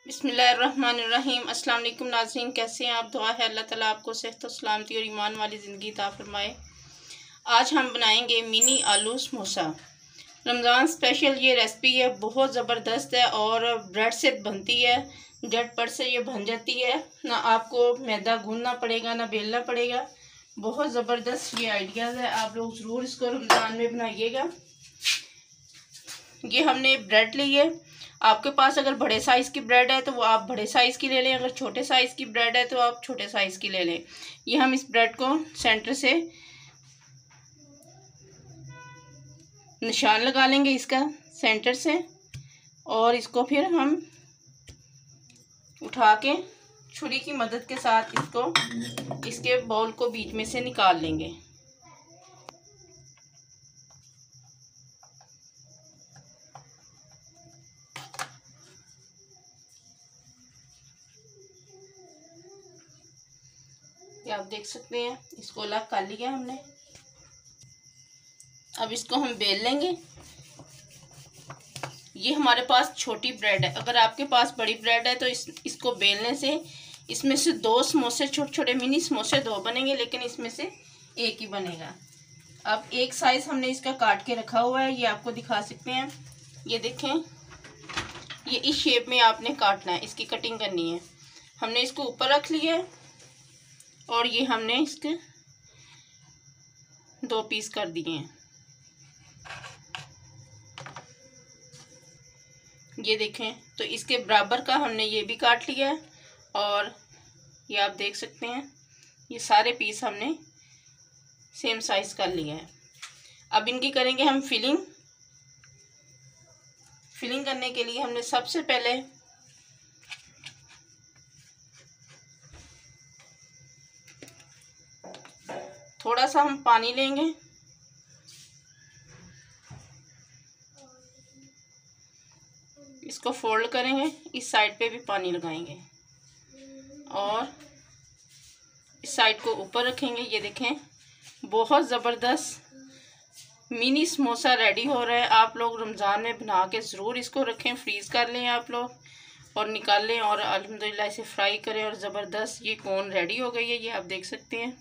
बिस्मिल्लाहिर्रहमानिर्रहीम। अस्सलाम वालेकुम नाज़रीन, कैसे हैं आप? दुआ है अल्लाह ताला आपको सेहत सलामती और ईमान वाली ज़िंदगी अता फरमाए। आज हम बनाएंगे मिनी आलू समोसा। रमज़ान स्पेशल ये रेसिपी है, बहुत ज़बरदस्त है और ब्रेड से बनती है, झटपट से ये बन जाती है। ना आपको मैदा गूंदना पड़ेगा ना बेलना पड़ेगा। बहुत ज़बरदस्त ये आइडियाज़ है, आप लोग ज़रूर इसको रमज़ान में बनाइएगा। ये हमने ब्रेड ली है, आपके पास अगर बड़े साइज़ की ब्रेड है तो वो आप बड़े साइज़ की ले लें, अगर छोटे साइज़ की ब्रेड है तो आप छोटे साइज़ की ले लें। ये हम इस ब्रेड को सेंटर से निशान लगा लेंगे इसका सेंटर से, और इसको फिर हम उठा के छुरी की मदद के साथ इसको इसके बॉल को बीच में से निकाल लेंगे। ये आप देख सकते हैं, इसको अलग कर लिया हमने। अब इसको हम बेल लेंगे। ये हमारे पास छोटी ब्रेड है, अगर आपके पास बड़ी ब्रेड है तो इसको बेलने से इसमें से दो समोसे, छोटे छोटे मिनी समोसे दो बनेंगे, लेकिन इसमें से एक ही बनेगा। अब एक साइज हमने इसका काट के रखा हुआ है, ये आपको दिखा सकते हैं। ये देखें, ये इस शेप में आपने काटना है, इसकी कटिंग करनी है। हमने इसको ऊपर रख लिया है और ये हमने इसके दो पीस कर दिए हैं। ये देखें, तो इसके बराबर का हमने ये भी काट लिया है और ये आप देख सकते हैं, ये सारे पीस हमने सेम साइज कर लिया है। अब इनकी करेंगे हम फिलिंग। फिलिंग करने के लिए हमने सबसे पहले थोड़ा सा हम पानी लेंगे, इसको फोल्ड करेंगे, इस साइड पे भी पानी लगाएंगे और इस साइड को ऊपर रखेंगे। ये देखें, बहुत ज़बरदस्त मिनी समोसा रेडी हो रहा है। आप लोग रमज़ान में बना के ज़रूर इसको रखें, फ्रीज़ कर लें आप लोग और निकाल लें और अल्हम्दुलिल्लाह इसे फ्राई करें और ज़बरदस्त ये कोन रेडी हो गई है, ये आप देख सकते हैं।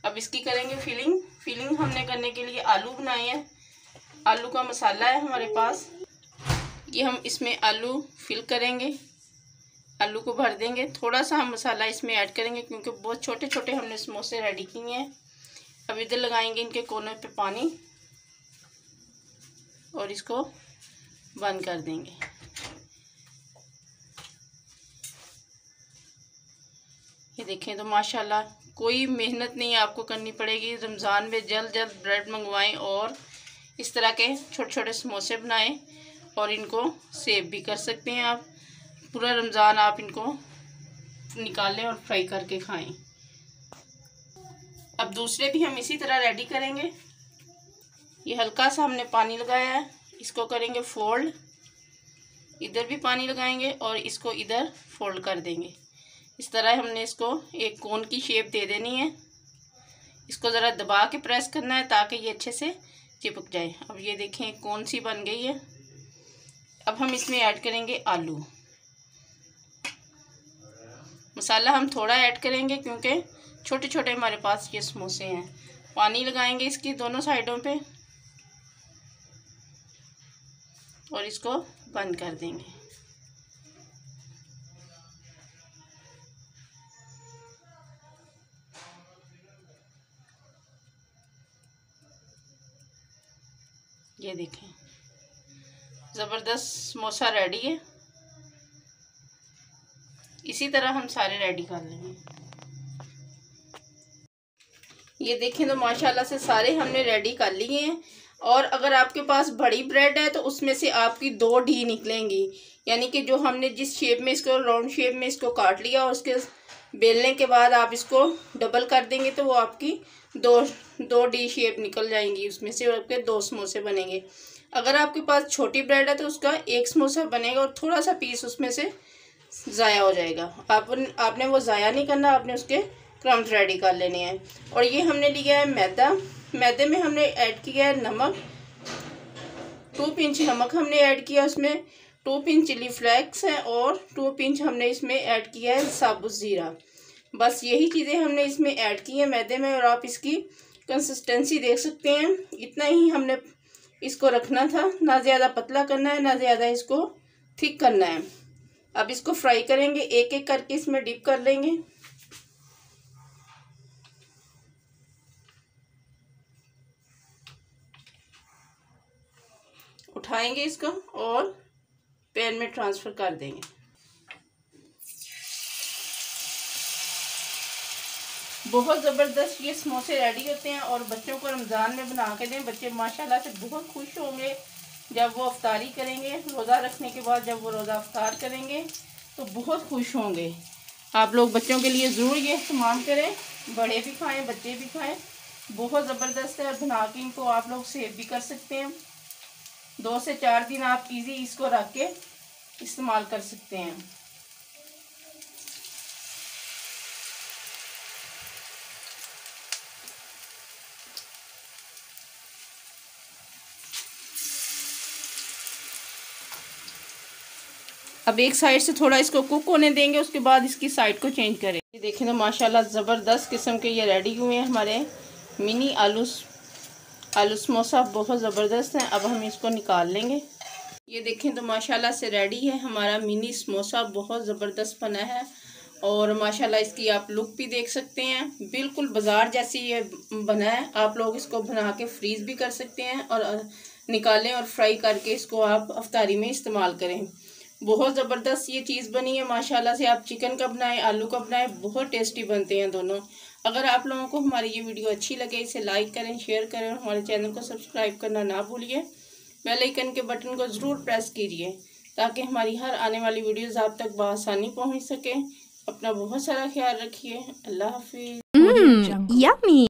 अब इसकी करेंगे फिलिंग। फिलिंग हमने करने के लिए आलू बनाए हैं, आलू का मसाला है हमारे पास। ये हम इसमें आलू फिल करेंगे, आलू को भर देंगे। थोड़ा सा हम मसाला इसमें ऐड करेंगे क्योंकि बहुत छोटे छोटे हमने समोसे रेडी किए हैं। अब इधर लगाएंगे इनके कोने पे पानी और इसको बंद कर देंगे। ये देखें, तो माशाल्लाह कोई मेहनत नहीं आपको करनी पड़ेगी। रमज़ान में जल्द जल्द ब्रेड मंगवाएं और इस तरह के छोटे छोटे समोसे बनाएं और इनको सेव भी कर सकते हैं आप। पूरा रमज़ान आप इनको निकालें और फ्राई करके खाएं। अब दूसरे भी हम इसी तरह रेडी करेंगे। ये हल्का सा हमने पानी लगाया है, इसको करेंगे फोल्ड, इधर भी पानी लगाएंगे और इसको इधर फोल्ड कर देंगे। इस तरह हमने इसको एक कोन की शेप दे देनी है। इसको ज़रा दबा के प्रेस करना है ताकि ये अच्छे से चिपक जाए। अब ये देखें, एक कोन सी बन गई है। अब हम इसमें ऐड करेंगे आलू। मसाला हम थोड़ा ऐड करेंगे क्योंकि छोटे छोटे हमारे पास ये समोसे हैं। पानी लगाएंगे इसकी दोनों साइडों पे और इसको बंद कर देंगे। ये देखें, ज़बरदस्त समोसा रेडी है। इसी तरह हम सारे रेडी कर लेंगे। ये देखें, तो माशाल्लाह से सारे हमने रेडी कर लिए हैं। और अगर आपके पास बड़ी ब्रेड है तो उसमें से आपकी दो डी निकलेंगी, यानी कि जो हमने जिस शेप में इसको राउंड शेप में इसको काट लिया और उसके बेलने के बाद आप इसको डबल कर देंगे तो वो आपकी दो डी शेप निकल जाएंगी, उसमें से आपके दो समोसे बनेंगे। अगर आपके पास छोटी ब्रेड है तो उसका एक समोसा बनेगा और थोड़ा सा पीस उसमें से ज़ाया हो जाएगा। आपने वो ज़ाया नहीं करना, आपने उसके क्रम्स रेडी कर लेने हैं। और ये हमने लिया है मैदा। मैदे में हमने ऐड किया है नमक, 2 पिंच नमक हमने ऐड किया उसमें। 2 पिंच चिली फ्लेक्स है और 2 पिंच हमने इसमें ऐड किया है साबुत ज़ीरा। बस यही चीज़ें हमने इसमें ऐड की हैं मैदे में, और आप इसकी कंसिस्टेंसी देख सकते हैं। इतना ही हमने इसको रखना था, ना ज़्यादा पतला करना है ना ज़्यादा इसको थिक करना है। अब इसको फ्राई करेंगे, एक एक करके इसमें डिप कर लेंगे। उठाएंगे इसको और पैन में ट्रांसफ़र कर देंगे। बहुत ज़बरदस्त ये समोसे रेडी होते हैं और बच्चों को रमज़ान में बना के दें। बच्चे माशाल्लाह से बहुत खुश होंगे जब वो अफ्तारी करेंगे। रोज़ा रखने के बाद जब वो रोज़ा अफ्तार करेंगे तो बहुत खुश होंगे। आप लोग बच्चों के लिए ज़रूर ये इस्तेमाल करें, बड़े भी खाएं बच्चे भी खाएं। बहुत ज़बरदस्त है, बना के इनको आप लोग सेव भी कर सकते हैं। 2 से 4 दिन आप इजी इसको रख के इस्तेमाल कर सकते हैं। अब एक साइड से थोड़ा इसको कुक होने देंगे, उसके बाद इसकी साइड को चेंज करें। ये देखें तो माशाल्लाह ज़बरदस्त किस्म के ये रेडी हुए हैं हमारे मिनी आलू समोसा, बहुत ज़बरदस्त हैं। अब हम इसको निकाल लेंगे। ये देखें तो माशाल्लाह से रेडी है हमारा मिनी समोसा, बहुत ज़बरदस्त बना है। और माशाल्लाह इसकी आप लुक भी देख सकते हैं, बिल्कुल बाज़ार जैसी ये बना है। आप लोग इसको बना के फ्रीज़ भी कर सकते हैं और निकालें और फ्राई करके इसको आप अफ्तारी में इस्तेमाल करें। बहुत ज़बरदस्त ये चीज़ बनी है माशाल्लाह से। आप चिकन का बनाएं, आलू का बनाएं, बहुत टेस्टी बनते हैं दोनों। अगर आप लोगों को हमारी ये वीडियो अच्छी लगे इसे लाइक करें, शेयर करें और हमारे चैनल को सब्सक्राइब करना ना भूलिए। बेल आइकन के बटन को ज़रूर प्रेस कीजिए ताकि हमारी हर आने वाली वीडियोज़ आप तक बआसानी पहुँच सके। अपना बहुत सारा ख्याल रखिए। अल्लाह हाफिज़। यम्मी।